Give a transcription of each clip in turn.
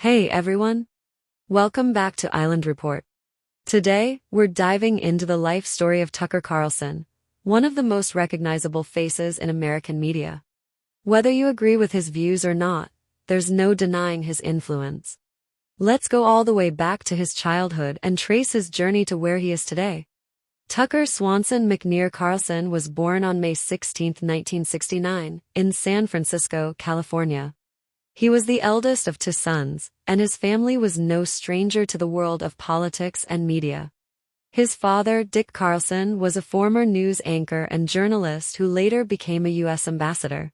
Hey everyone! Welcome back to Island Report. Today, we're diving into the life story of Tucker Carlson, one of the most recognizable faces in American media. Whether you agree with his views or not, there's no denying his influence. Let's go all the way back to his childhood and trace his journey to where he is today. Tucker Swanson McNear Carlson was born on May 16, 1969, in San Francisco, California. He was the eldest of two sons, and his family was no stranger to the world of politics and media. His father, Dick Carlson, was a former news anchor and journalist who later became a U.S. ambassador.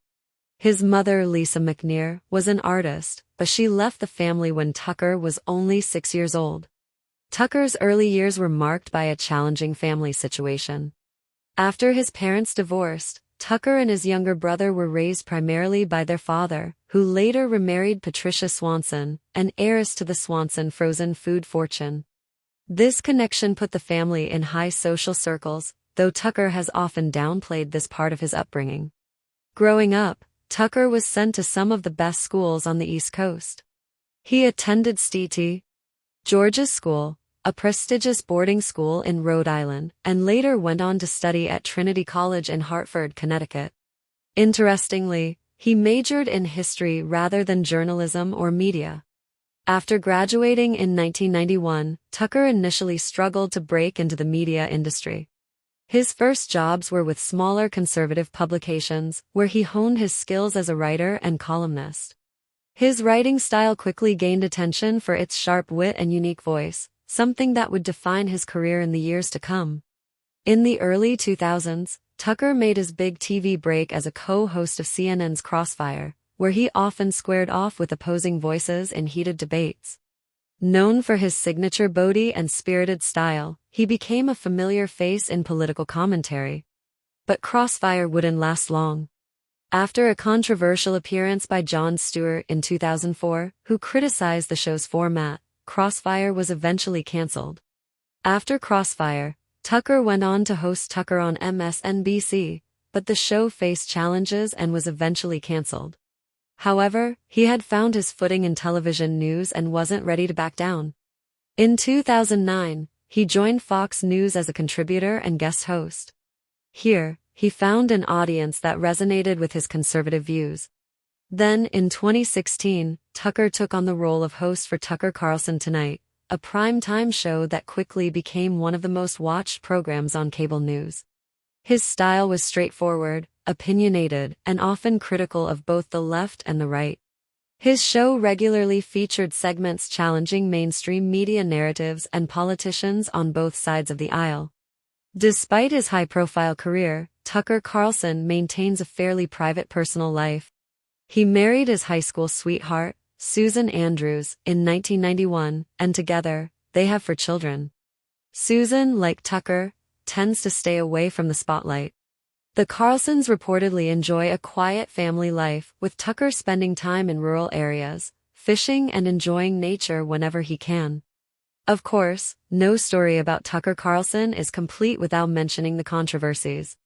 His mother, Lisa McNear, was an artist, but she left the family when Tucker was only 6 years old. Tucker's early years were marked by a challenging family situation. After his parents divorced, Tucker and his younger brother were raised primarily by their father, who later remarried Patricia Swanson, an heiress to the Swanson frozen food fortune. This connection put the family in high social circles, though Tucker has often downplayed this part of his upbringing. Growing up, Tucker was sent to some of the best schools on the East Coast. He attended St. George's School, a prestigious boarding school in Rhode Island, and later went on to study at Trinity College in Hartford, Connecticut. Interestingly, he majored in history rather than journalism or media. After graduating in 1991, Tucker initially struggled to break into the media industry. His first jobs were with smaller conservative publications, where he honed his skills as a writer and columnist. His writing style quickly gained attention for its sharp wit and unique voice, something that would define his career in the years to come. In the early 2000s, Tucker made his big TV break as a co-host of CNN's Crossfire, where he often squared off with opposing voices in heated debates. Known for his signature Bodie and spirited style, he became a familiar face in political commentary. But Crossfire wouldn't last long. After a controversial appearance by Jon Stewart in 2004, who criticized the show's format, Crossfire was eventually canceled. After Crossfire, Tucker went on to host Tucker on MSNBC, but the show faced challenges and was eventually canceled. However, he had found his footing in television news and wasn't ready to back down. In 2009, he joined Fox News as a contributor and guest host. Here, he found an audience that resonated with his conservative views. Then, in 2016, Tucker took on the role of host for Tucker Carlson Tonight, a prime-time show that quickly became one of the most watched programs on cable news. His style was straightforward, opinionated, and often critical of both the left and the right. His show regularly featured segments challenging mainstream media narratives and politicians on both sides of the aisle. Despite his high-profile career, Tucker Carlson maintains a fairly private personal life. He married his high school sweetheart, Susan Andrews, in 1991, and together, they have 4 children. Susan, like Tucker, tends to stay away from the spotlight. The Carlsons reportedly enjoy a quiet family life, with Tucker spending time in rural areas, fishing and enjoying nature whenever he can. Of course, no story about Tucker Carlson is complete without mentioning the controversies.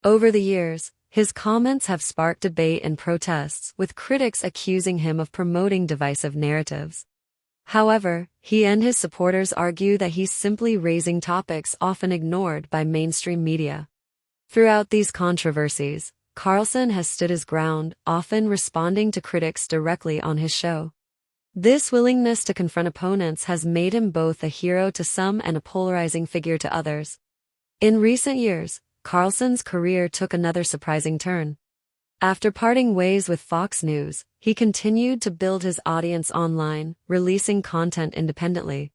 Over the years, his comments have sparked debate and protests, with critics accusing him of promoting divisive narratives. However, he and his supporters argue that he's simply raising topics often ignored by mainstream media. Throughout these controversies, Carlson has stood his ground, often responding to critics directly on his show. This willingness to confront opponents has made him both a hero to some and a polarizing figure to others. In recent years, Carlson's career took another surprising turn. After parting ways with Fox News, he continued to build his audience online, releasing content independently.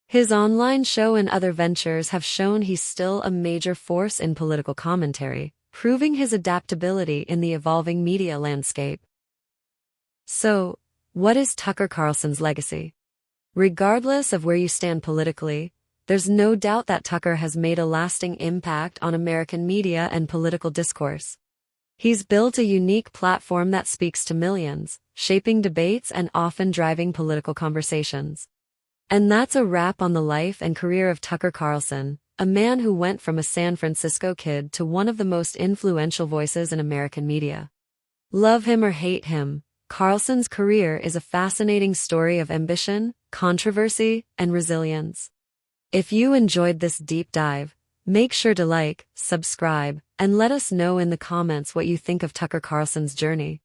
His online show and other ventures have shown he's still a major force in political commentary, proving his adaptability in the evolving media landscape. So, what is Tucker Carlson's legacy? Regardless of where you stand politically, there's no doubt that Tucker has made a lasting impact on American media and political discourse. He's built a unique platform that speaks to millions, shaping debates and often driving political conversations. And that's a wrap on the life and career of Tucker Carlson, a man who went from a San Francisco kid to one of the most influential voices in American media. Love him or hate him, Carlson's career is a fascinating story of ambition, controversy, and resilience. If you enjoyed this deep dive, make sure to like, subscribe, and let us know in the comments what you think of Tucker Carlson's journey.